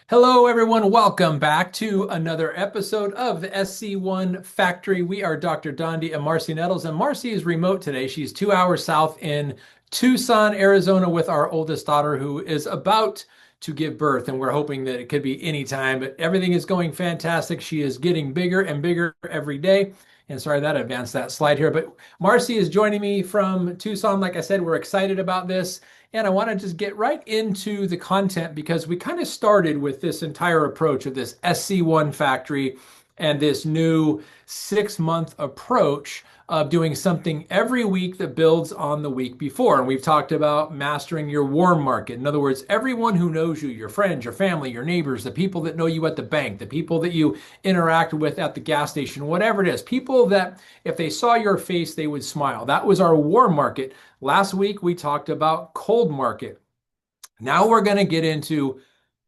Hello, everyone. Welcome back to another episode of the SC1 Factory. We are Dr. Dondi and Marcy Nettles, and Marcy is remote today. She's 2 hours south in Tucson, Arizona, with our oldest daughter who is about to give birth. And we're hoping that it could be any time, but everything is going fantastic. She is getting bigger and bigger every day. And sorry that advanced that slide here, but Marcy is joining me from Tucson. Like I said, we're excited about this. And I want to just get right into the content because we kind of started with this entire approach of this SC1 factory and this new 6 month approach of doing something every week that builds on the week before. And we've talked about mastering your warm market. In other words, everyone who knows you, your friends, your family, your neighbors, the people that know you at the bank, the people that you interact with at the gas station, whatever it is, people that if they saw your face, they would smile. That was our warm market. Last week, we talked about cold market. Now we're going to get into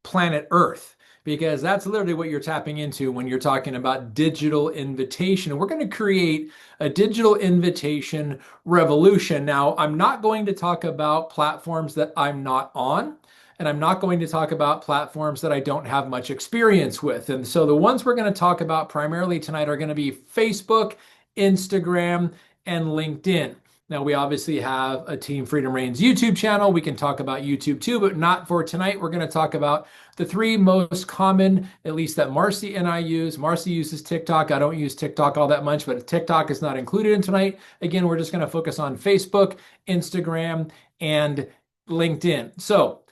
planet Earth because that's literally what you're tapping into when you're talking about digital invitation. We're going to create a digital invitation revolution. Now, I'm not going to talk about platforms that I'm not on, and I'm not going to talk about platforms that I don't have much experience with. And so the ones we're going to talk about primarily tonight are going to be Facebook, Instagram, and LinkedIn. Now, we obviously have a Team Freedom Reigns YouTube channel. We can talk about YouTube too, but not for tonight. We're going to talk about the three most common, at least that Marcy and I use. Marcy uses TikTok. I don't use TikTok all that much, but TikTok is not included in tonight. Again, we're just going to focus on Facebook, Instagram, and LinkedIn. So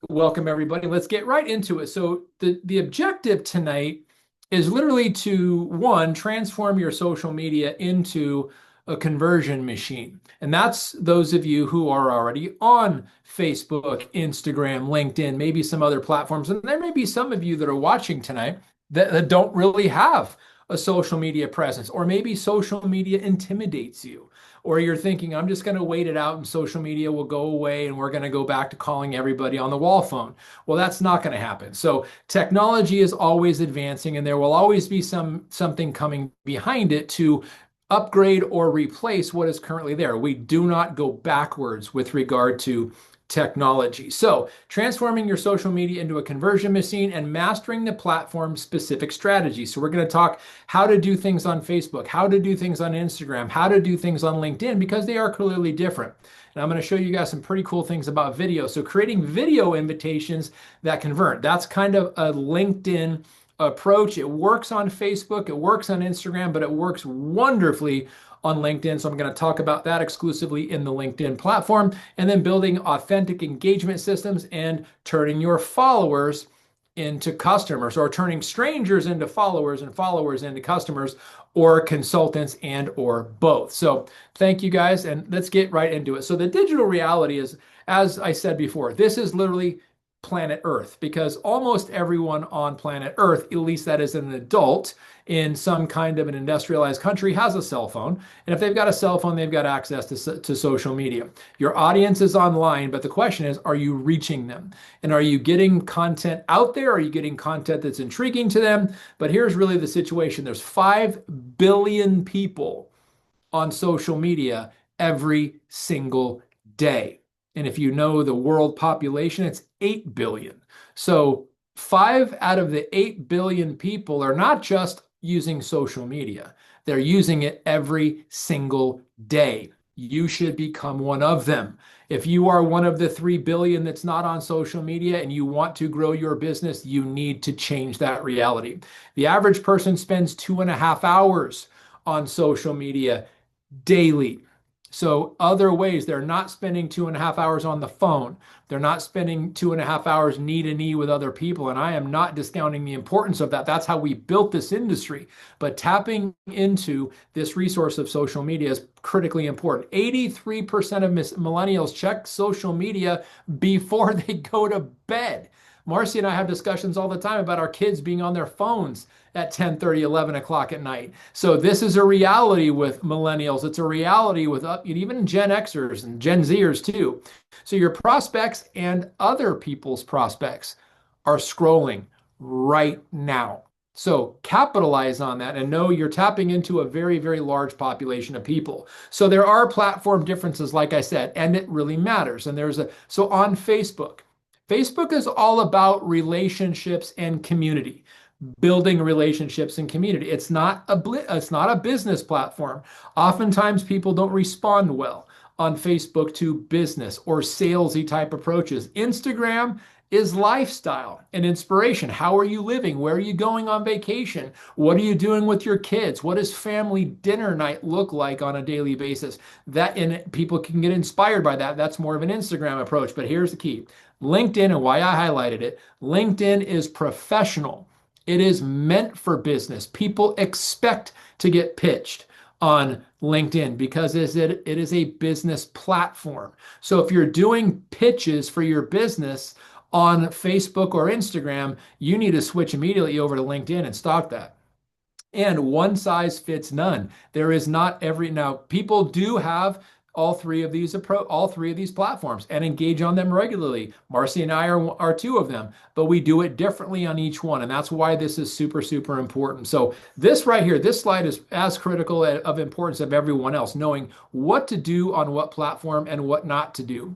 welcome, everybody. Let's get right into it. So the objective tonight is literally to, one, transform your social media into a conversion machine. And that's those of you who are already on Facebook, Instagram, LinkedIn, maybe some other platforms. And there may be some of you that are watching tonight that don't really have a social media presence, or maybe social media intimidates you, or you're thinking, I'm just going to wait it out and social media will go away and we're going to go back to calling everybody on the wall phone. Well, that's not going to happen. So technology is always advancing and there will always be something coming behind it to upgrade or replace what is currently there. We do not go backwards with regard to technology. So transforming your social media into a conversion machine and mastering the platform specific strategies. So we're going to talk how to do things on Facebook, how to do things on Instagram, how to do things on LinkedIn, because they are clearly different. And I'm going to show you guys some pretty cool things about video. So creating video invitations that convert. That's kind of a LinkedIn approach. It works on Facebook, it works on Instagram, but it works wonderfully on LinkedIn. So I'm going to talk about that exclusively in the LinkedIn platform, and then building authentic engagement systems and turning your followers into customers, or turning strangers into followers and followers into customers, or consultants, and or both. So thank you guys, and let's get right into it. So the digital reality is, as I said before, this is literally planet Earth, because almost everyone on planet Earth, at least that is an adult in some kind of an industrialized country, has a cell phone. And if they've got a cell phone, they've got access to social media. Your audience is online, but the question is, are you reaching them? And are you getting content out there? Are you getting content that's intriguing to them? But here's really the situation. There's 5 billion people on social media every single day. And if you know the world population, it's 8 billion. So 5 out of the 8 billion people are not just using social media. They're using it every single day. You should become one of them. If you are one of the 3 billion that's not on social media and you want to grow your business, you need to change that reality. The average person spends 2.5 hours on social media daily. So other ways, they're not spending 2.5 hours on the phone. They're not spending 2.5 hours knee to knee with other people. And I am not discounting the importance of that. That's how we built this industry. But tapping into this resource of social media is critically important. 83% of millennials check social media before they go to bed. Marcy and I have discussions all the time about our kids being on their phones at 10:30, 11 o'clock at night. So this is a reality with millennials. It's a reality with even Gen Xers and Gen Zers too. So your prospects and other people's prospects are scrolling right now. So capitalize on that and know you're tapping into a very, very large population of people. So there are platform differences, like I said, and it really matters. And so on Facebook, Facebook is all about relationships and community, building relationships and community. It's not a business platform. Oftentimes people don't respond well on Facebook to business or salesy type approaches. Instagram is lifestyle and inspiration. How are you living? Where are you going on vacation? What are you doing with your kids? What does family dinner night look like on a daily basis? That, and people can get inspired by that. That's more of an Instagram approach. But here's the key. LinkedIn, and why I highlighted it, LinkedIn is professional. It is meant for business. People expect to get pitched on LinkedIn because it is a business platform. So if you're doing pitches for your business on Facebook or Instagram, you need to switch immediately over to LinkedIn and stock that. And one size fits none. There is not every, now people do have all three of these platforms and engage on them regularly. Marcy and I are two of them, but we do it differently on each one. And that's why this is super, super important. So this right here, this slide is as critical of importance of everyone else, knowing what to do on what platform and what not to do.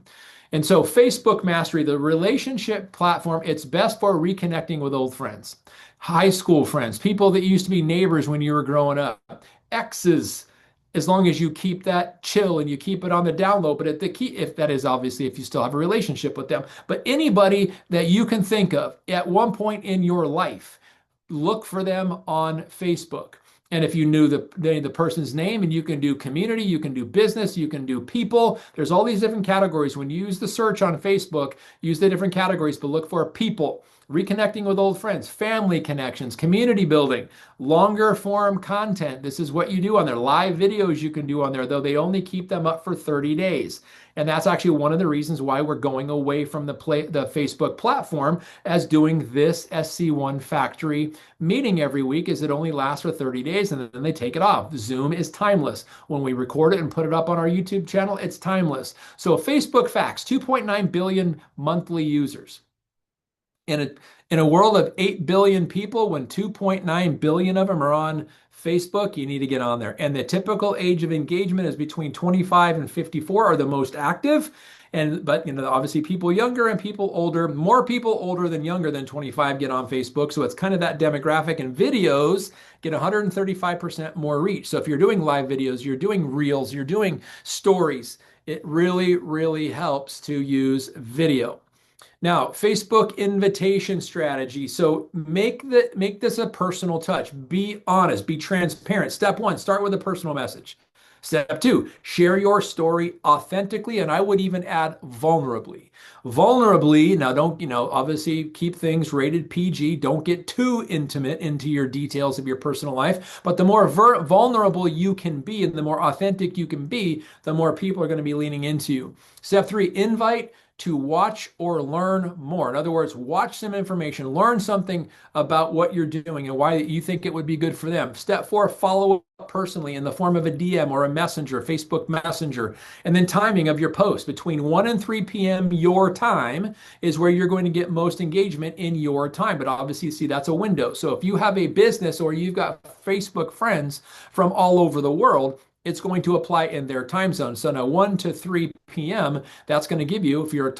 And so Facebook Mastery, the relationship platform, it's best for reconnecting with old friends, high school friends, people that used to be neighbors when you were growing up, exes, as long as you keep that chill and you keep it on the down low. But at the key, if that is obviously if you still have a relationship with them, but anybody that you can think of at one point in your life, look for them on Facebook. And if you knew the person's name, and you can do community, you can do business, you can do people. There's all these different categories. When you use the search on Facebook, use the different categories, but look for people, reconnecting with old friends, family connections, community building, longer form content. This is what you do on there. Live videos you can do on there, though they only keep them up for 30 days. And that's actually one of the reasons why we're going away from the Facebook platform as doing this SC1 factory meeting every week, is it only lasts for 30 days and then they take it off. Zoom is timeless. When we record it and put it up on our YouTube channel, it's timeless. So Facebook facts, 2.9 billion monthly users. In a world of 8 billion people, when 2.9 billion of them are on Facebook, you need to get on there. And the typical age of engagement is between 25 and 54 are the most active. But obviously people younger and people older, more people older than younger than 25 get on Facebook. So it's kind of that demographic, and videos get 135% more reach. So if you're doing live videos, you're doing reels, you're doing stories, it really, really helps to use video. Now, Facebook invitation strategy. So make this a personal touch. Be honest, be transparent. Step one, start with a personal message. Step two, share your story authentically, and I would even add vulnerably. Vulnerably, now don't, obviously keep things rated PG. Don't get too intimate into your details of your personal life, but the more vulnerable you can be and the more authentic you can be, the more people are going to be leaning into you. Step three, invite to watch or learn more. In other words, watch some information, learn something about what you're doing and why you think it would be good for them. Step four, follow up personally in the form of a DM or a messenger, Facebook Messenger. And then timing of your post between 1 and 3 p.m. your time is where you're going to get most engagement in your time. But obviously, see, that's a window. So if you have a business or you've got Facebook friends from all over the world, it's going to apply in their time zone. So now 1 to 3 p.m., that's going to give you, if you're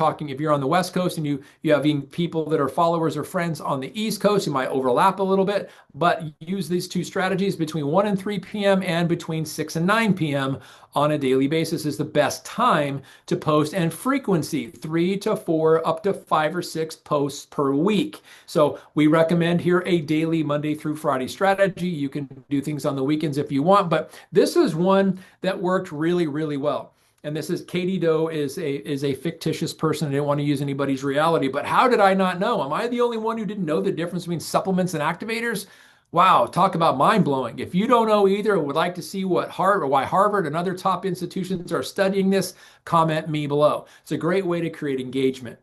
on the West Coast and you have people that are followers or friends on the East Coast, you might overlap a little bit, but use these two strategies between 1 and 3 p.m. and between 6 and 9 p.m. on a daily basis is the best time to post, and frequency, 3 to 4, up to 5 or 6 posts per week. So we recommend here a daily Monday through Friday strategy. You can do things on the weekends if you want, but this is one that worked really, really well. And this is Katie Doe is a fictitious person. I didn't want to use anybody's reality, but how did I not know? Am I the only one who didn't know the difference between supplements and activators? Wow, talk about mind-blowing. If you don't know either or would like to see why Harvard and other top institutions are studying this, comment me below. It's a great way to create engagement.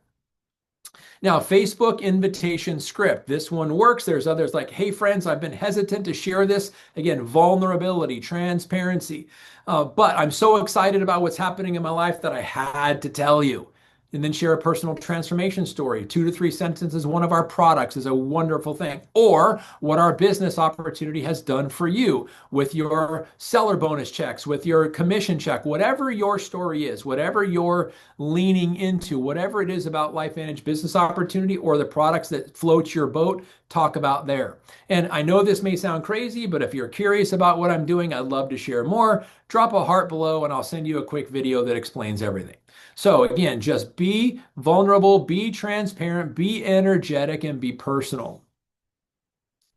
Now, Facebook invitation script. This one works. There's others like, hey friends, I've been hesitant to share this. Again, vulnerability, transparency. But I'm so excited about what's happening in my life that I had to tell you. and then share a personal transformation story. 2 to 3 sentences, one of our products is a wonderful thing. Or what our business opportunity has done for you with your seller bonus checks, with your commission check, whatever your story is, whatever you're leaning into, whatever it is about LifeVantage business opportunity or the products that float your boat, talk about there. And I know this may sound crazy, but if you're curious about what I'm doing, I'd love to share more. Drop a heart below and I'll send you a quick video that explains everything. So again, just be vulnerable, be transparent, be energetic, and be personal.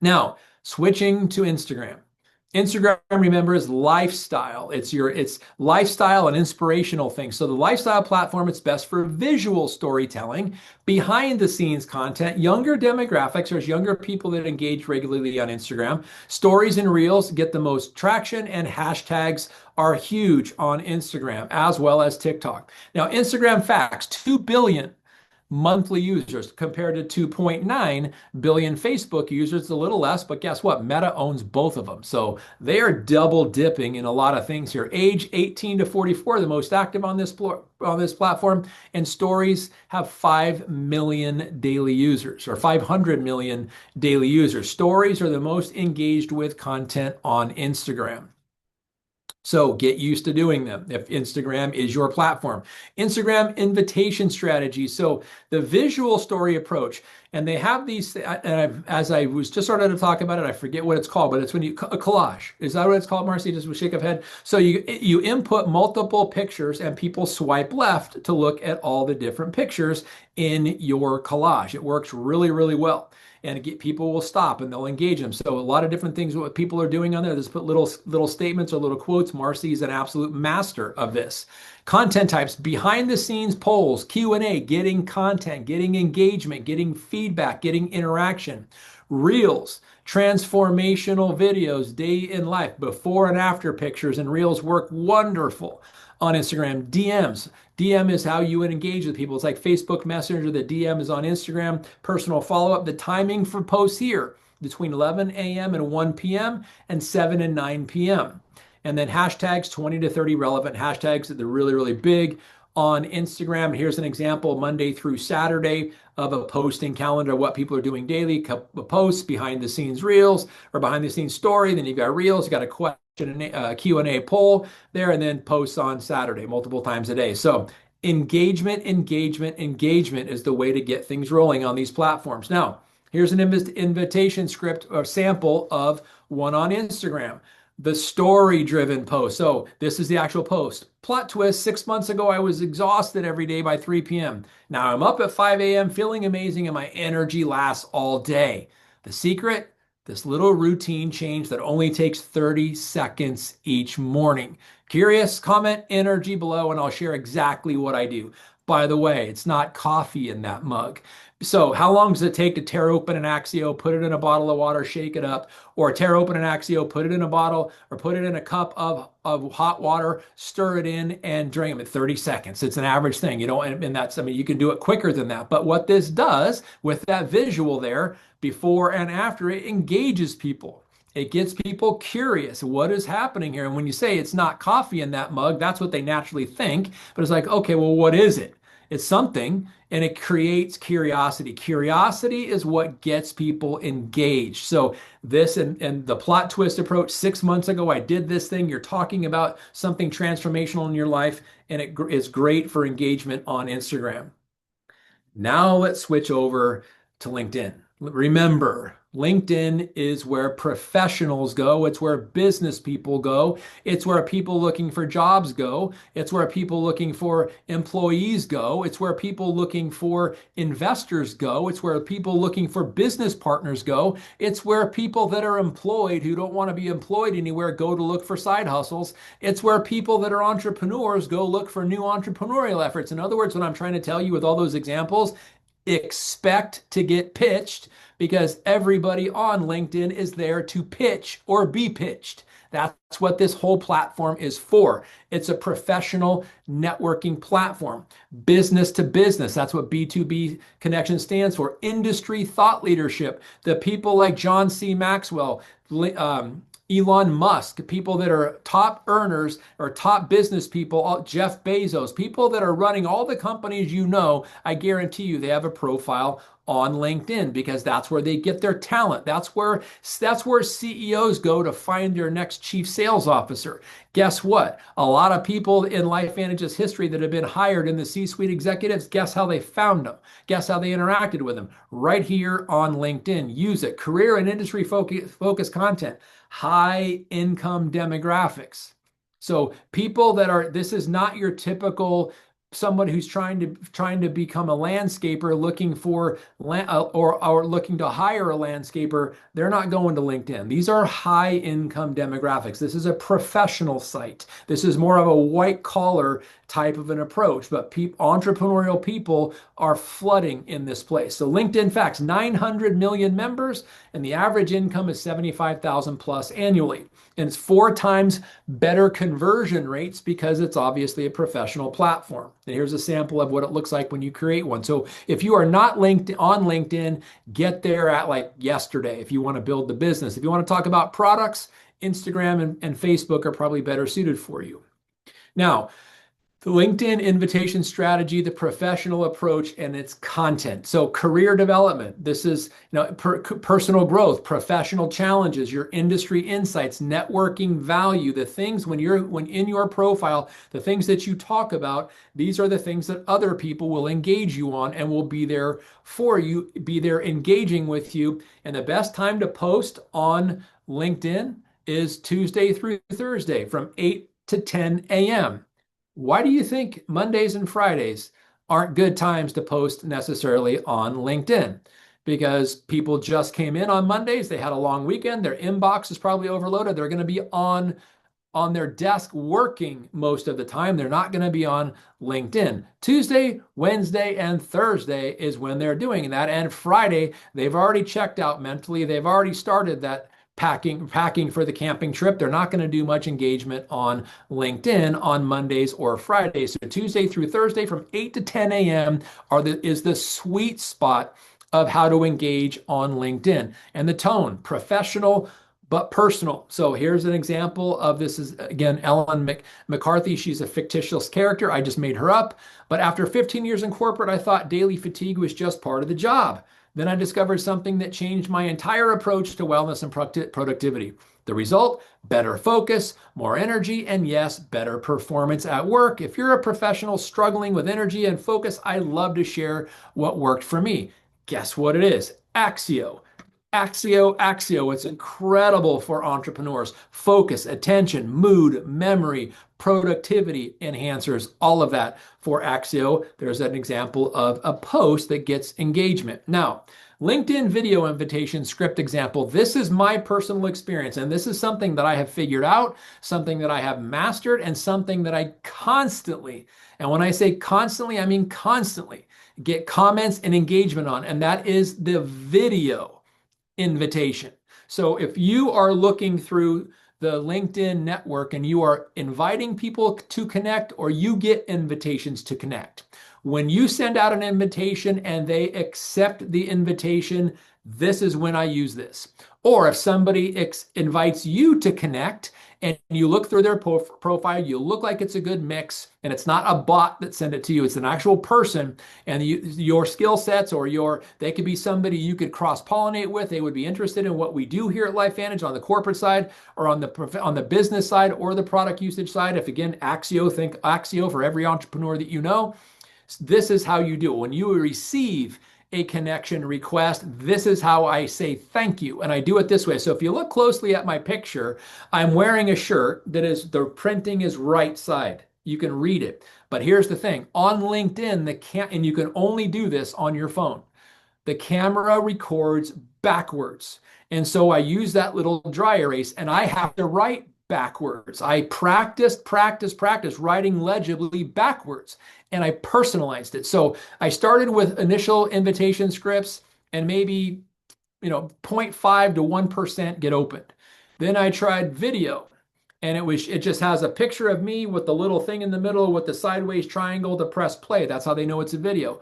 Now, switching to Instagram. Instagram, remember, is lifestyle. It's lifestyle and inspirational things. So the lifestyle platform, it's best for visual storytelling, behind the scenes content, younger demographics. There's younger people that engage regularly on Instagram. Stories and reels get the most traction, and hashtags are huge on Instagram as well as TikTok. Now, Instagram facts, 2 billion monthly users compared to 2.9 billion Facebook users. It's a little less, but guess what? Meta owns both of them. So they are double dipping in a lot of things here. Age 18 to 44, the most active on this platform, and stories have 5 million daily users, or 500 million daily users. Stories are the most engaged with content on Instagram. So get used to doing them if Instagram is your platform. Instagram invitation strategy. So the visual story approach, and they have these, and as I was just starting to talk about it, I forget what it's called, but it's when you, a collage. Is that what it's called, Marcy? Just a shake of head. So you input multiple pictures and people swipe left to look at all the different pictures in your collage. It works really, really well. And people will stop and they'll engage them. So a lot of different things what people are doing on there. Just put little statements or little quotes. Marcy is an absolute master of this. Content types, behind the scenes polls, Q&A, getting content, getting engagement, getting feedback, getting interaction. Reels, transformational videos, day in life, before and after pictures, and reels work wonderful on Instagram. DMs. DM is how you would engage with people. It's like Facebook Messenger. The DM is on Instagram. Personal follow-up. The timing for posts here between 11 a.m. and 1 p.m. and 7 and 9 p.m. And then hashtags, 20 to 30 relevant hashtags that they're really, really big on Instagram. Here's an example, Monday through Saturday, of a posting calendar, what people are doing daily, couple of posts, behind the scenes reels, or behind the scenes story. Then you've got reels, you've got a question, Q&A poll there, and then posts on Saturday multiple times a day. So engagement is the way to get things rolling on these platforms. Now, here's an invitation script or sample of one on Instagram. The story-driven post. So this is the actual post. Plot twist, 6 months ago, I was exhausted every day by 3 p.m. Now I'm up at 5 a.m. feeling amazing and my energy lasts all day. The secret? This little routine change that only takes 30 seconds each morning. Curious? Comment energy below and I'll share exactly what I do. By the way, it's not coffee in that mug. So how long does it take to tear open an Axio, put it in a bottle of water, shake it up, or tear open an Axio, put it in a bottle, or put it in a cup of hot water, stir it in, and drink it? 30 seconds. It's an average thing. You know, and that's, I mean, you can do it quicker than that. But what this does with that visual there, before and after, it engages people. It gets people curious. What is happening here? And when you say it's not coffee in that mug, that's what they naturally think. But it's like, okay, well, what is it? It's something, and it creates curiosity. Curiosity is what gets people engaged. So this and the plot twist approach, 6 months ago, I did this thing. You're talking about something transformational in your life, and it is great for engagement on Instagram. Now let's switch over to LinkedIn. Remember, LinkedIn is where professionals go. It's where business people go. It's where people looking for jobs go. It's where people looking for employees go. It's where people looking for investors go. It's where people looking for business partners go. It's where people that are employed who don't want to be employed anywhere go to look for side hustles. It's where people that are entrepreneurs go look for new entrepreneurial efforts. In other words, what I'm trying to tell you with all those examples, expect to get pitched, because everybody on LinkedIn is there to pitch or be pitched. That's what this whole platform is for. It's a professional networking platform, business to business. That's what B2B connection stands for. Industry thought leadership. The people like John C. Maxwell, Elon Musk, people that are top earners or top business people, Jeff Bezos, people that are running all the companies you know, I guarantee you they have a profile on LinkedIn because that's where they get their talent. That's where CEOs go to find their next chief sales officer. Guess what? A lot of people in LifeVantage's history that have been hired in the C-suite executives, guess how they found them? Guess how they interacted with them? Right here on LinkedIn. Use it. Career and industry focus content. High income demographics. So people that are, this is not your typical someone who's trying to become a landscaper looking for or looking to hire a landscaper. They're not going to LinkedIn. These are high income demographics. This is a professional site. This is more of a white collar type of an approach, but entrepreneurial people are flooding in this place. So LinkedIn facts, 900 million members, and the average income is 75,000 plus annually. And it's 4 times better conversion rates because it's obviously a professional platform. And here's a sample of what it looks like when you create one. So if you are not linked on LinkedIn, get there at like yesterday if you want to build the business. If you want to talk about products, Instagram and Facebook are probably better suited for you. Now, the LinkedIn invitation strategy, the professional approach, and its content. So career development, this is personal growth, professional challenges, your industry insights, networking value, the things when in your profile, the things that you talk about, these are the things that other people will engage you on and will be there for you, be there engaging with you. And the best time to post on LinkedIn is Tuesday through Thursday from 8 to 10 a.m. Why do you think Mondays and Fridays aren't good times to post necessarily on LinkedIn? Because people just came in on Mondays, they had a long weekend, their inbox is probably overloaded. They're going to be on their desk working most of the time. They're not going to be on LinkedIn. Tuesday, Wednesday, and Thursday is when they're doing that. And Friday, they've already checked out mentally. They've already started that packing for the camping trip. They're not going to do much engagement on LinkedIn on Mondays or Fridays. So Tuesday through Thursday from 8 to 10 a.m. is the sweet spot of how to engage on LinkedIn. And the tone, professional but personal. So here's an example of this is, again, Ellen McCarthy. She's a fictitious character. I just made her up. But after 15 years in corporate, I thought daily fatigue was just part of the job. Then I discovered something that changed my entire approach to wellness and productivity. The result, better focus, more energy, and yes, better performance at work. If you're a professional struggling with energy and focus, I love to share what worked for me. Guess what it is? Axio. Axio. It's incredible for entrepreneurs. Focus, attention, mood, memory, productivity enhancers, all of that for Axio. There's an example of a post that gets engagement. Now, LinkedIn video invitation script example. This is my personal experience, and this is something that I have figured out, something that I have mastered, and something that I constantly, and when I say constantly, I mean constantly, get comments and engagement on, and that is the video invitation. So if you are looking through the LinkedIn network and you are inviting people to connect, or you get invitations to connect, when you send out an invitation and they accept the invitation, this is when I use this. Or if somebody invites you to connect and you look through their profile, you look like it's a good mix, and it's not a bot that sent it to you, it's an actual person, and your skill sets they could be somebody you could cross-pollinate with. They would be interested in what we do here at LifeVantage on the corporate side or on the business side or the product usage side. If again, Axio, think Axio for every entrepreneur that you know. This is how you do it. When you receive a connection request, this is how I say thank you. And I do it this way. So if you look closely at my picture, I'm wearing a shirt that is, the printing is right side. You can read it. But here's the thing. On LinkedIn, and you can only do this on your phone, the camera records backwards. And so I use that little dry erase, and I have to write backwards. I practiced writing legibly backwards, and I personalized it. So I started with initial invitation scripts, and maybe 0.5 to 1% get opened. Then I tried video, and it just has a picture of me with the little thing in the middle with the sideways triangle to press play. That's how they know it's a video.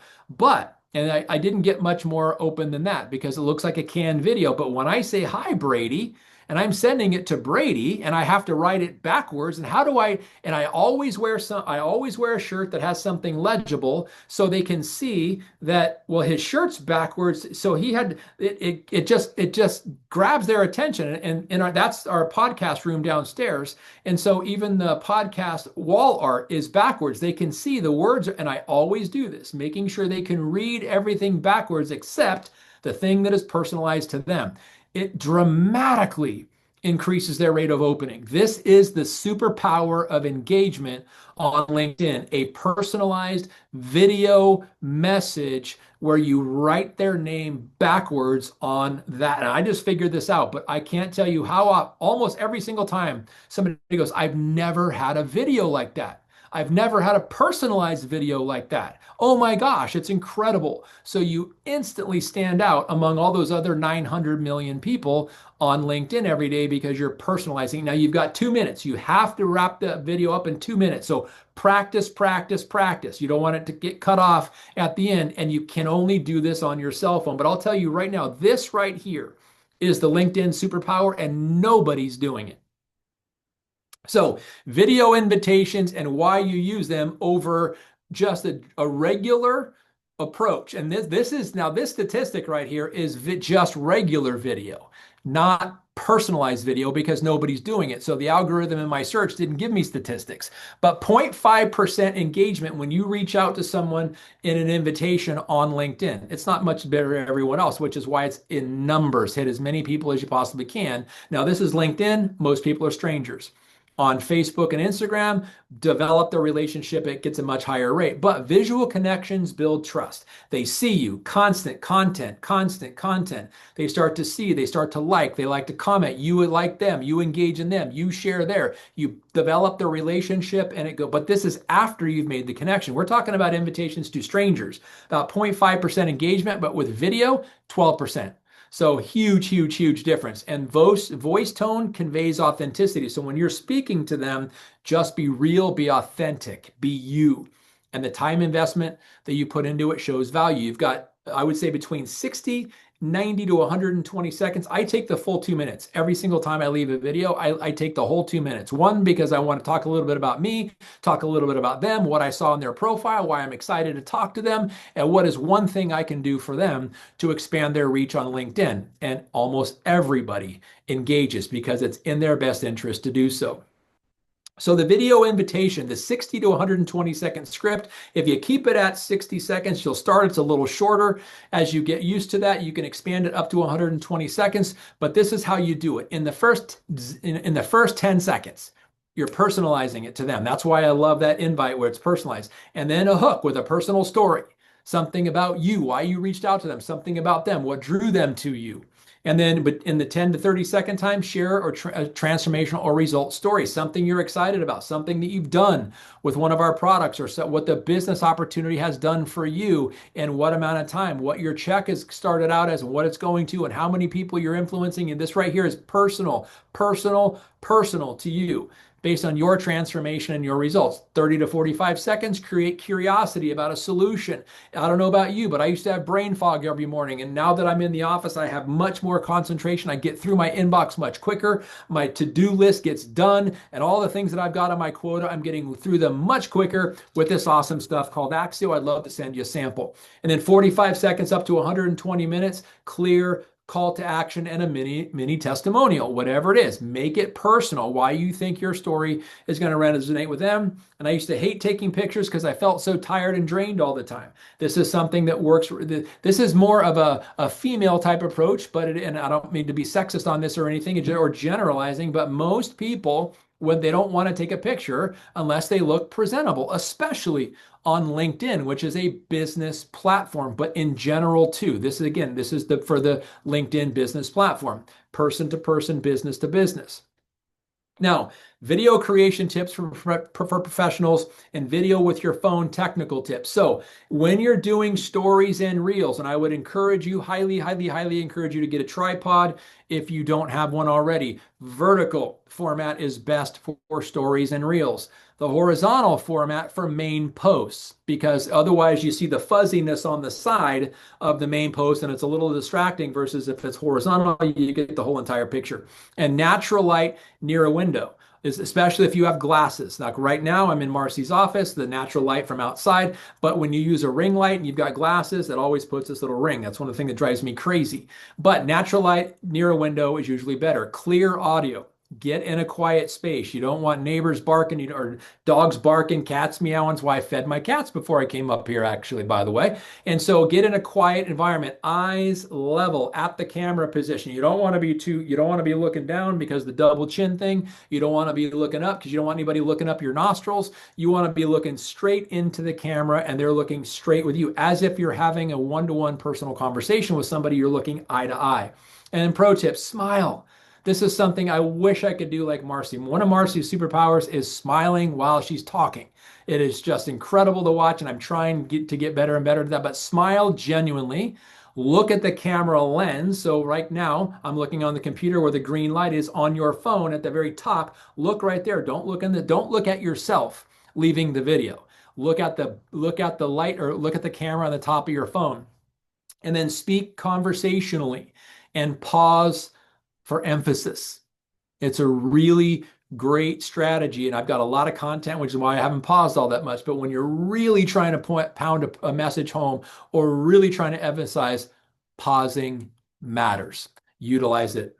And I didn't get much more open than that because it looks like a canned video. But when I say, hi, Brady, and I'm sending it to Brady and I have to write it backwards. And how do I, and I always wear a shirt that has something legible so they can see that, well, his shirt's backwards. So he had, it just grabs their attention. That's our podcast room downstairs. And so even the podcast wall art is backwards. They can see the words, and I always do this, making sure they can read everything backwards except the thing that is personalized to them. It dramatically increases their rate of opening. This is the superpower of engagement on LinkedIn, a personalized video message where you write their name backwards on that. And I just figured this out, but I can't tell you how almost every single time somebody goes, I've never had a video like that. I've never had a personalized video like that. Oh my gosh, it's incredible. So you instantly stand out among all those other 900 million people on LinkedIn every day because you're personalizing. Now you've got 2 minutes. You have to wrap the video up in 2 minutes. So practice, practice, practice. You don't want it to get cut off at the end, and you can only do this on your cell phone. But I'll tell you right now, this right here is the LinkedIn superpower, and nobody's doing it. So video invitations and why you use them over just a regular approach. And this statistic right here is just regular video, not personalized video, because nobody's doing it. So the algorithm in my search didn't give me statistics, but 0.5% engagement when you reach out to someone in an invitation on LinkedIn. It's not much better than everyone else, which is why it's in numbers. Hit as many people as you possibly can. Now this is LinkedIn. Most people are strangers. On Facebook and Instagram, develop the relationship, it gets a much higher rate. But visual connections build trust. They see you, constant content, constant content. They start to see, they start to like, they like to comment. You would like them, you engage in them, you share there. You develop the relationship and it go. But this is after you've made the connection. We're talking about invitations to strangers, about 0.5% engagement, but with video, 12%. So huge, huge, huge difference. And voice tone conveys authenticity. So when you're speaking to them, just be real, be authentic, be you. And the time investment that you put into it shows value. You've got, I would say, between 60, 90 to 120 seconds. I take the full 2 minutes. Every single time I leave a video, I take the whole 2 minutes. One, because I want to talk a little bit about me, talk a little bit about them, what I saw in their profile, why I'm excited to talk to them, and what is one thing I can do for them to expand their reach on LinkedIn. And almost everybody engages because it's in their best interest to do so. So the video invitation, the 60 to 120 second script, if you keep it at 60 seconds, you'll start, it's a little shorter. As you get used to that, you can expand it up to 120 seconds, but this is how you do it. In the first 10 seconds, you're personalizing it to them. That's why I love that invite where it's personalized. And then a hook with a personal story, something about you, why you reached out to them, something about them, what drew them to you. And then but in the 10 to 30 second time, share a transformational or result story, something you're excited about, something that you've done with one of our products, or what the business opportunity has done for you in what amount of time, what your check has started out as and what it's going to, and how many people you're influencing. And this right here is personal, personal, personal to you, based on your transformation and your results. 30 to 45 seconds, create curiosity about a solution. I don't know about you, but I used to have brain fog every morning. And now that I'm in the office, I have much more concentration. I get through my inbox much quicker. My to-do list gets done. And all the things that I've got on my quota, I'm getting through them much quicker with this awesome stuff called Axio. I'd love to send you a sample. And then 45 seconds up to 120 minutes, clear call to action and a mini testimonial, whatever it is. Make it personal, why you think your story is going to resonate with them. And I used to hate taking pictures because I felt so tired and drained all the time. This is something that works. This is more of a female type approach, but and I don't mean to be sexist on this or anything or generalizing, but most people, when they don't want to take a picture unless they look presentable, especially on LinkedIn, which is a business platform, but in general too. This is for the LinkedIn business platform, person to person, business to business. Now, video creation tips for professionals, and video with your phone technical tips. So when you're doing stories and reels, and I would encourage you, highly encourage you to get a tripod if you don't have one already. Vertical format is best for stories and reels. The horizontal format for main posts, because otherwise you see the fuzziness on the side of the main post and it's a little distracting versus if it's horizontal, you get the whole entire picture. And natural light near a window is especially if you have glasses. Like right now, I'm in Marcy's office, the natural light from outside, but when you use a ring light and you've got glasses, it always puts this little ring. That's one of the things that drives me crazy. But natural light near a window is usually better. Clear audio. Get in a quiet space. You don't want neighbors barking or dogs barking, cats meowing. That's why I fed my cats before I came up here, actually, by the way. And so get in a quiet environment, eyes level at the camera position. You don't want to be looking down because the double chin thing. You don't want to be looking up because you don't want anybody looking up your nostrils. You want to be looking straight into the camera and they're looking straight with you as if you're having a one-to-one personal conversation with somebody. You're looking eye to eye. And pro tip, smile. This is something I wish I could do like Marcy. One of Marcy's superpowers is smiling while she's talking. It is just incredible to watch, and I'm trying to get better and better at that. But smile genuinely. Look at the camera lens. So right now, I'm looking on the computer where the green light is on your phone at the very top. Look right there. Don't look at yourself leaving the video. Look at the light or look at the camera on the top of your phone. And then speak conversationally and pause for emphasis. It's a really great strategy, and I've got a lot of content, which is why I haven't paused all that much. But when you're really trying to pound a message home or really trying to emphasize, pausing matters. Utilize it.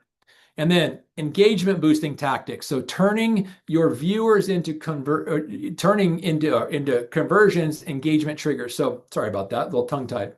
And then engagement boosting tactics. So turning your viewers into conversions, engagement triggers. So sorry about that, a little tongue tied.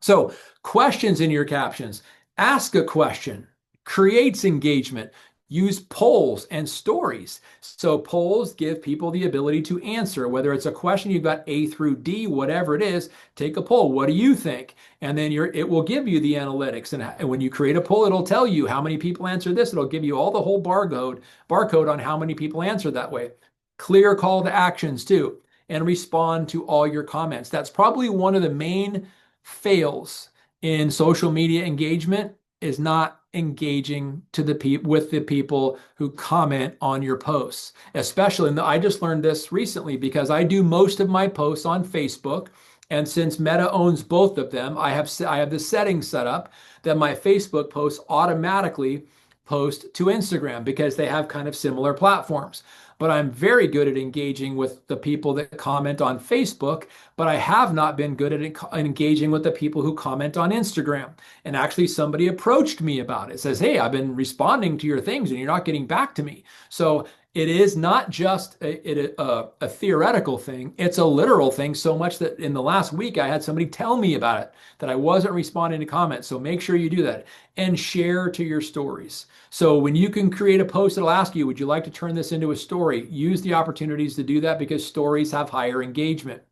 So questions in your captions. Ask a question. Creates engagement. Use polls and stories. So polls give people the ability to answer. Whether it's a question you've got A through D, whatever it is, take a poll. What do you think? And then it will give you the analytics. And when you create a poll, it'll tell you how many people answer this. It'll give you all the whole barcode on how many people answer that way. Clear call to actions too, and respond to all your comments. That's probably one of the main fails in social media engagement, is not engaging with the people who comment on your posts. Especially, I just learned this recently because I do most of my posts on Facebook, and since Meta owns both of them, I have the settings set up that my Facebook posts automatically post to Instagram because they have kind of similar platforms. But I'm very good at engaging with the people that comment on Facebook, but I have not been good at engaging with the people who comment on Instagram. And actually somebody approached me about it. Says, hey, I've been responding to your things and you're not getting back to me. So it is not just a theoretical thing. It's a literal thing, so much that in the last week, I had somebody tell me about it, that I wasn't responding to comments. So make sure you do that and share to your stories. So when you can create a post that'll ask you, would you like to turn this into a story? Use the opportunities to do that because stories have higher engagement.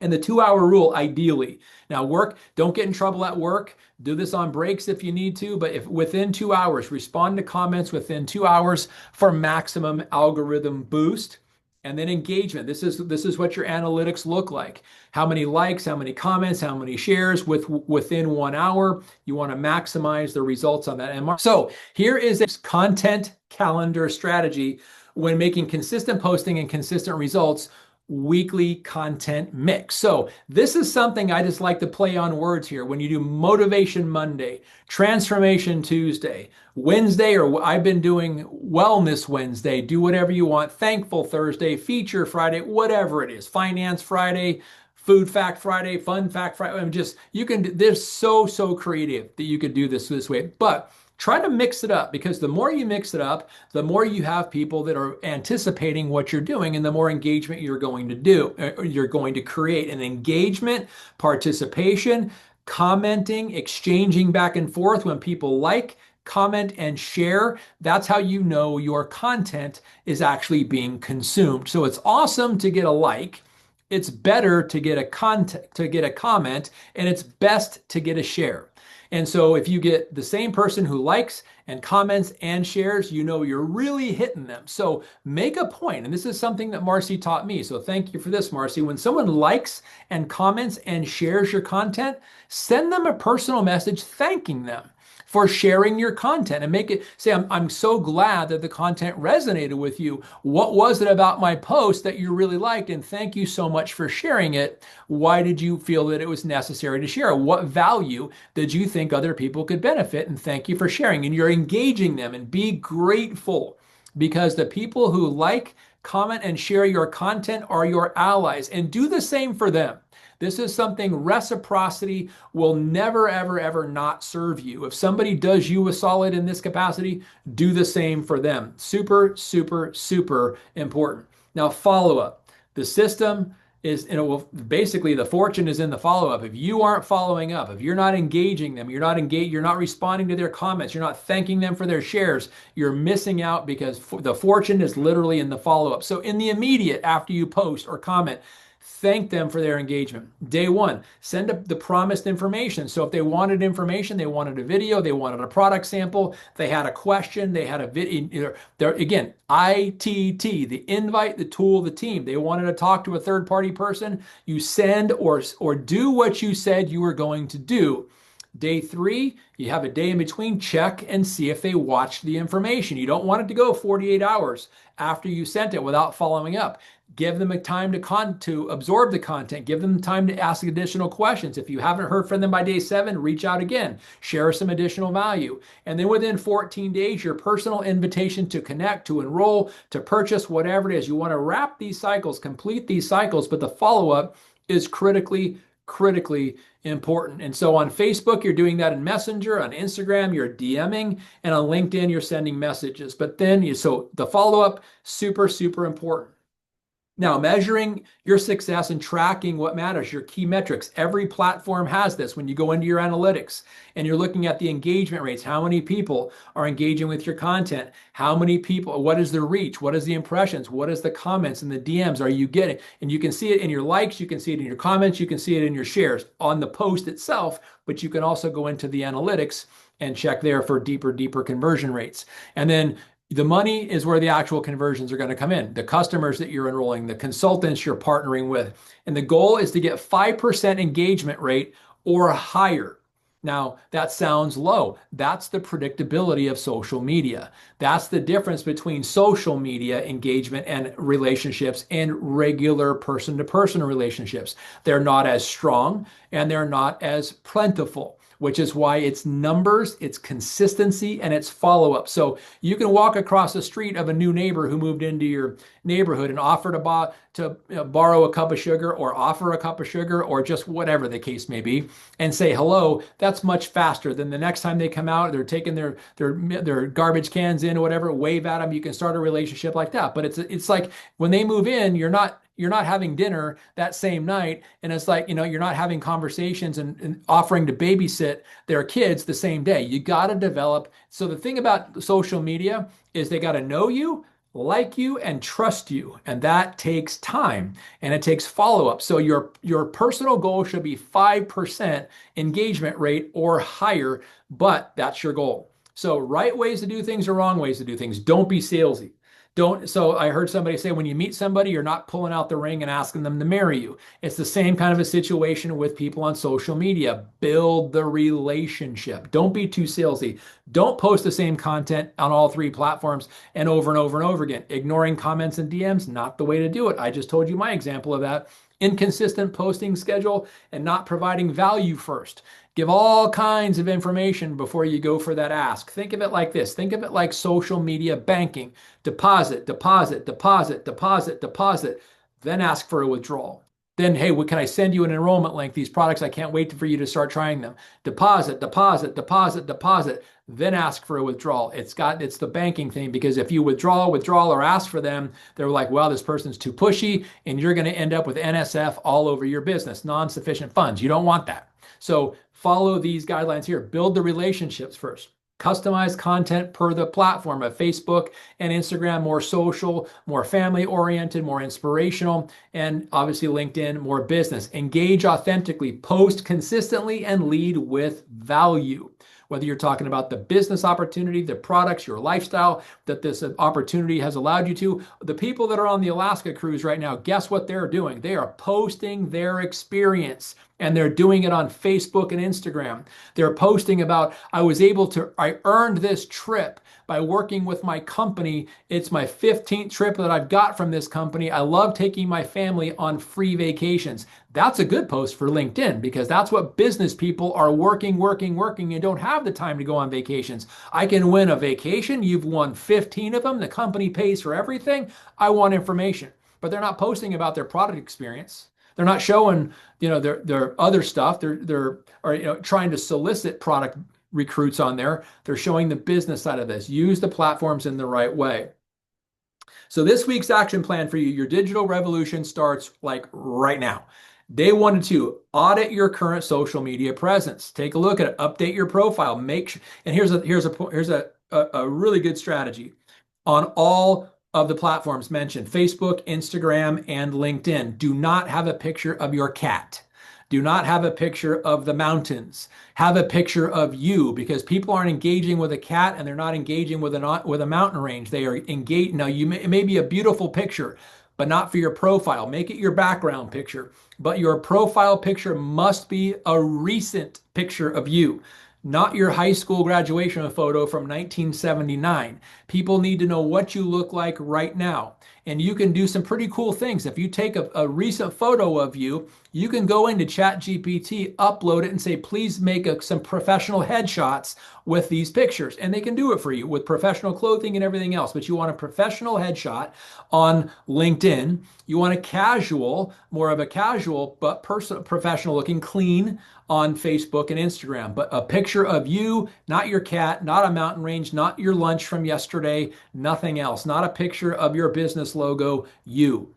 And the 2-hour rule, ideally. Now, don't get in trouble at work. Do this on breaks if you need to, but if within 2 hours, respond to comments within 2 hours for maximum algorithm boost. And then engagement. This is what your analytics look like. How many likes, how many comments, how many shares within 1 hour. You want to maximize the results on that. And so here is a content calendar strategy when making consistent posting and consistent results. Weekly content mix. So this is something I just like to play on words here. When you do Motivation Monday, Transformation Tuesday, Wednesday, or I've been doing Wellness Wednesday, do whatever you want, Thankful Thursday, Feature Friday, whatever it is, Finance Friday, Food Fact Friday, Fun Fact Friday. I mean, they're so creative that you could do this way. But try to mix it up, because the more you mix it up, the more you have people that are anticipating what you're doing and the more engagement you're going to create. An engagement, participation, commenting, exchanging back and forth when people like, comment, and share. That's how you know your content is actually being consumed. So it's awesome to get a like. It's better to get a comment, and it's best to get a share. And so if you get the same person who likes and comments and shares, you know you're really hitting them. So make a point, and this is something that Marcy taught me. So thank you for this, Marcy. When someone likes and comments and shares your content, send them a personal message thanking them for sharing your content and make it say, I'm so glad that the content resonated with you. What was it about my post that you really liked? And thank you so much for sharing it. Why did you feel that it was necessary to share? What value did you think other people could benefit? And thank you for sharing. And you're engaging them, and be grateful, because the people who like, comment, and share your content are your allies, and do the same for them. This is something reciprocity will never, ever, ever not serve you. If somebody does you a solid in this capacity, do the same for them. Super, super, super important. Now, follow up. The system is, basically the fortune is in the follow-up. If you aren't following up, if you're not engaging them, you're not responding to their comments, you're not thanking them for their shares, you're missing out, because the fortune is literally in the follow-up. So in the immediate after you post or comment, thank them for their engagement. Day one, send up the promised information. So if they wanted information, they wanted a video, they wanted a product sample, they had a question, they had a video. Again, ITT, the invite, the tool, the team. They wanted to talk to a third-party person. You send or do what you said you were going to do. Day three, you have a day in between, check and see if they watched the information. You don't want it to go 48 hours after you sent it without following up. Give them a time to absorb the content. Give them time to ask additional questions. If you haven't heard from them by day 7, reach out again. Share some additional value. And then within 14 days, your personal invitation to connect, to enroll, to purchase, whatever it is. You want to wrap these cycles, complete these cycles, but the follow-up is critically important. And so on Facebook, you're doing that in Messenger. On Instagram, you're DMing. And on LinkedIn, you're sending messages. But then, so the follow-up, super, super important. Now, measuring your success and tracking what matters, your key metrics. Every platform has this. When you go into your analytics and you're looking at the engagement rates, how many people are engaging with your content? How many people, what is the reach? What is the impressions? What is the comments and the DMs are you getting? And you can see it in your likes, you can see it in your comments, you can see it in your shares on the post itself, but you can also go into the analytics and check there for deeper conversion rates. And then the money is where the actual conversions are going to come in. The customers that you're enrolling, the consultants you're partnering with. And the goal is to get 5% engagement rate or higher. Now, that sounds low. That's the predictability of social media. That's the difference between social media engagement and relationships and regular person-to-person relationships. They're not as strong and they're not as plentiful, which is why it's numbers, it's consistency, and it's follow-up. So you can walk across the street of a new neighbor who moved into your neighborhood and offer to borrow a cup of sugar or offer a cup of sugar or just whatever the case may be and say hello. That's much faster than the next time they come out, they're taking their garbage cans in or whatever, wave at them. You can start a relationship like that. But it's like when they move in, you're not having dinner that same night. And it's like, you're not having conversations and offering to babysit their kids the same day. You got to develop. So the thing about social media is they got to know you, like you, and trust you. And that takes time and it takes follow-up. So your personal goal should be 5% engagement rate or higher, but that's your goal. So right ways to do things or wrong ways to do things. Don't be salesy. So I heard somebody say, when you meet somebody, you're not pulling out the ring and asking them to marry you. It's the same kind of a situation with people on social media. Build the relationship. Don't be too salesy. Don't post the same content on all 3 platforms and over again. Ignoring comments and DMs, not the way to do it. I just told you my example of that. Inconsistent posting schedule and not providing value first. Give all kinds of information before you go for that ask. Think of it like this. Think of it like social media banking. Deposit, deposit, deposit, deposit, deposit, then ask for a withdrawal. Then, hey, can I send you an enrollment link? These products, I can't wait for you to start trying them. Deposit, deposit, deposit, deposit, then ask for a withdrawal. It's the banking thing, because if you withdraw or ask for them, they're like, well, this person's too pushy, and you're going to end up with NSF all over your business, non-sufficient funds. You don't want that. So follow these guidelines here. Build the relationships first. customized content per the platform of Facebook and Instagram, more social, more family oriented, more inspirational, and obviously LinkedIn, more business. Engage authentically, post consistently, and lead with value. Whether you're talking about the business opportunity, the products, your lifestyle that this opportunity has allowed you to. The people that are on the Alaska cruise right now, guess what they're doing? They are posting their experience, and they're doing it on Facebook and Instagram. They're posting about, I earned this trip by working with my company. It's my 15th trip that I've got from this company. I love taking my family on free vacations. That's a good post for LinkedIn because that's what business people are working, and don't have the time to go on vacations. I can win a vacation. You've won 15 of them. The company pays for everything. I want information. But they're not posting about their product experience. They're not showing, their other stuff. They're trying to solicit product recruits on there. They're showing the business side of this. Use the platforms in the right way. So this week's action plan for you, your digital revolution starts like right now. Day 1 and 2, audit your current social media presence. Take a look at it. Update your profile. And here's a really good strategy on all of the platforms mentioned: Facebook, Instagram, and LinkedIn. Do not have a picture of your cat. Do not have a picture of the mountains. Have a picture of you, because people aren't engaging with a cat and they're not engaging with a mountain range. They are engaged. Now, it may be a beautiful picture, but not for your profile. Make it your background picture. But your profile picture must be a recent picture of you, not your high school graduation photo from 1979. People need to know what you look like right now. And you can do some pretty cool things. If you take a recent photo of you, you can go into ChatGPT, upload it, and say, please make some professional headshots with these pictures. And they can do it for you with professional clothing and everything else. But you want a professional headshot on LinkedIn. You want more of a casual, but professional looking, clean on Facebook and Instagram. But a picture of you, not your cat, not a mountain range, not your lunch from yesterday, nothing else. Not a picture of your business logo, you.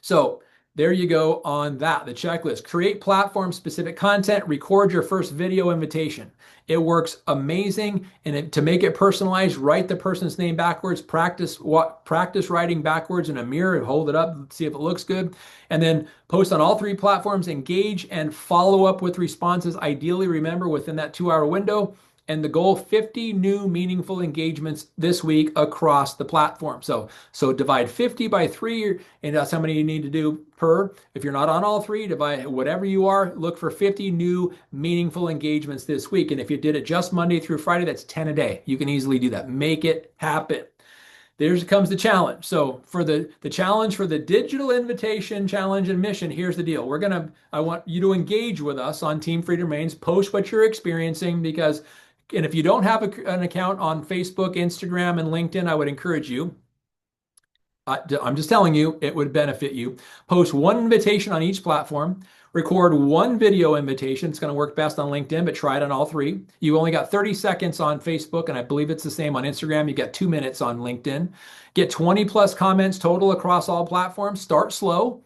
So there you go on that, the checklist. Create platform-specific content. Record your first video invitation. It works amazing. And to make it personalized, write the person's name backwards. Practice writing backwards in a mirror and hold it up, see if it looks good. And then post on all 3 platforms. Engage and follow up with responses. Ideally, remember, within that 2-hour window. And the goal, 50 new meaningful engagements this week across the platform. So divide 50 by 3, and that's how many you need to do per. If you're not on all 3, divide whatever you are, look for 50 new meaningful engagements this week. And if you did it just Monday through Friday, that's 10 a day. You can easily do that. Make it happen. There comes the challenge. So for the challenge for the digital invitation challenge and mission, here's the deal. I want you to engage with us on Team Freedom Reigns. Post what you're experiencing, and if you don't have an account on Facebook, Instagram, and LinkedIn, I would encourage you. I'm just telling you, it would benefit you. Post 1 invitation on each platform. Record 1 video invitation. It's going to work best on LinkedIn, but try it on all 3. You only got 30 seconds on Facebook, and I believe it's the same on Instagram. You got 2 minutes on LinkedIn. Get 20 plus comments total across all platforms. Start slow.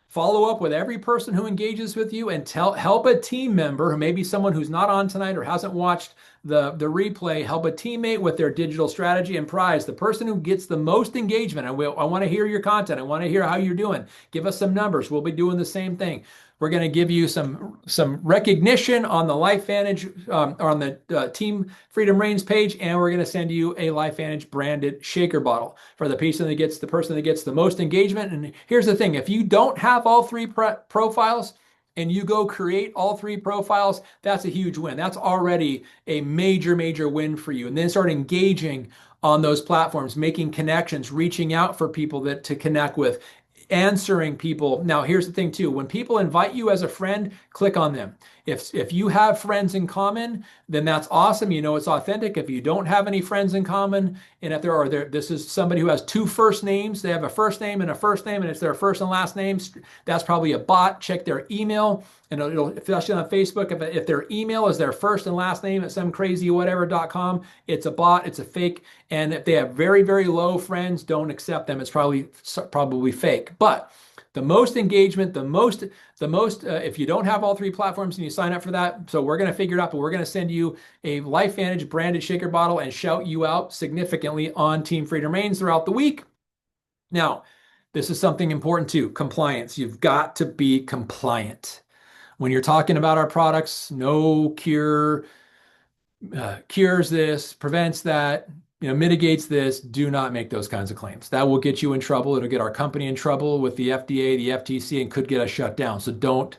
Follow up with every person who engages with you, and help a team member, maybe someone who's not on tonight or hasn't watched the replay, help a teammate with their digital strategy and prize. The person who gets the most engagement, I want to hear your content. I want to hear how you're doing. Give us some numbers. We'll be doing the same thing. We're going to give you some recognition on the LifeVantage, on the Team Freedom Reigns page, and we're going to send you a LifeVantage branded shaker bottle for the person that gets the most engagement. And here's the thing: if you don't have all 3 profiles, and you go create all 3 profiles, that's a huge win. That's already a major, major win for you. And then start engaging on those platforms, making connections, reaching out for people to connect with, answering people. Now, here's the thing too. When people invite you as a friend, click on them. If you have friends in common, then that's awesome. You know it's authentic. If you don't have any friends in common, and if this is somebody who has 2 first names, they have a first name and a first name, and it's their first and last names, that's probably a bot. Check their email, and it'll, especially on Facebook, if their email is their first and last name at some crazy whatever.com, it's a bot, it's a fake. And if they have very, very low friends, don't accept them. It's probably fake. But the most engagement, if you don't have all three platforms and you sign up for that, so we're going to figure it out, but we're going to send you a LifeVantage branded shaker bottle and shout you out significantly on Team Free Domains throughout the week. Now, this is something important too, compliance. You've got to be compliant. When you're talking about our products, no cure, cures this, prevents that, mitigates this, do not make those kinds of claims. That will get you in trouble. It'll get our company in trouble with the FDA, the FTC, and could get us shut down. So don't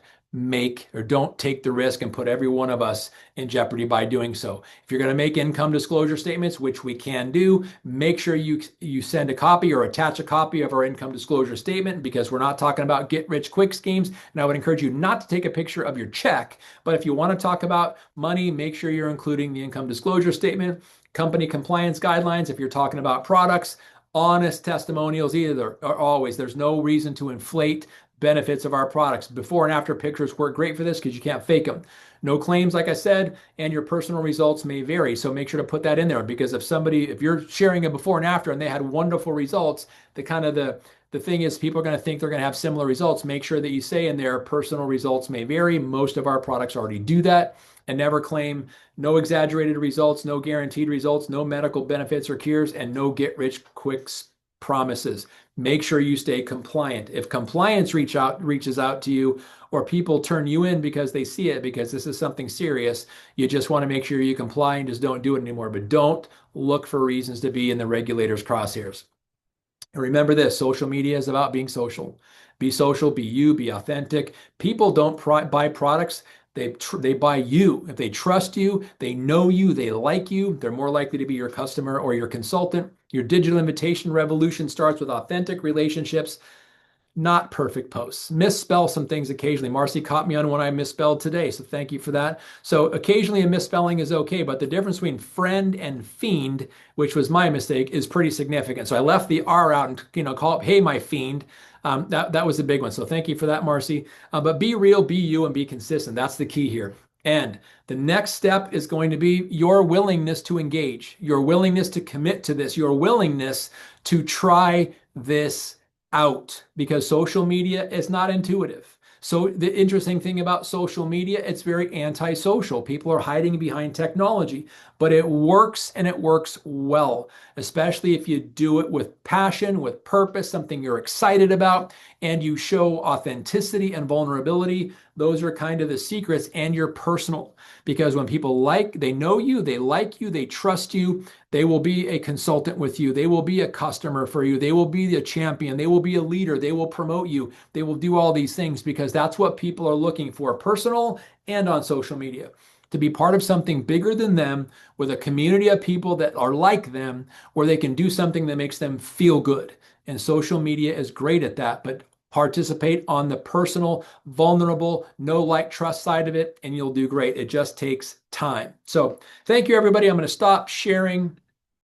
take the risk and put every one of us in jeopardy by doing so. If you're going to make income disclosure statements, which we can do, make sure you send a copy or attach a copy of our income disclosure statement, because we're not talking about get rich quick schemes. And I would encourage you not to take a picture of your check, but if you want to talk about money, make sure you're including the income disclosure statement, company compliance guidelines. If you're talking about products, honest testimonials, either or always. There's no reason to inflate benefits of our products. Before and after pictures work great for this because you can't fake them. No claims, like I said, and your personal results may vary. So make sure to put that in there, because if you're sharing a before and after and they had wonderful results, the thing is, people are going to think they're going to have similar results. Make sure that you say in there, personal results may vary. Most of our products already do that, and never claim no exaggerated results, no guaranteed results, no medical benefits or cures, and no get rich quick promises. Make sure you stay compliant. If compliance reaches out to you, or people turn you in because they see it, because this is something serious, you just want to make sure you comply and just don't do it anymore. But don't look for reasons to be in the regulator's crosshairs. And remember this, social media is about being social. Be social, be you, be authentic. People don't buy products. They buy you. If they trust you, they know you, they like you, they're more likely to be your customer or your consultant. Your digital invitation revolution starts with authentic relationships, not perfect posts. Misspell some things occasionally. Marcy caught me on one I misspelled today, so thank you for that. So occasionally a misspelling is okay, but the difference between friend and fiend, which was my mistake, is pretty significant. So I left the R out and call it, hey, my fiend. That was a big one. So thank you for that, Marcy. But be real, be you, and be consistent. That's the key here. And the next step is going to be your willingness to engage, your willingness to commit to this, your willingness to try this out, because social media is not intuitive. So the interesting thing about social media, it's very antisocial. People are hiding behind technology, but it works, and it works well, especially if you do it with passion, with purpose, something you're excited about, and you show authenticity and vulnerability. Those are kind of the secrets, and you're personal, because when people they know you, they like you, they trust you, they will be a consultant with you, they will be a customer for you, they will be a champion, they will be a leader, they will promote you, they will do all these things, because that's what people are looking for, personal and on social media. To be part of something bigger than them, with a community of people that are like them, where they can do something that makes them feel good. And social media is great at that, but participate on the personal, vulnerable, know, like, trust side of it, and you'll do great. It just takes time. So thank you, everybody. I'm going to stop sharing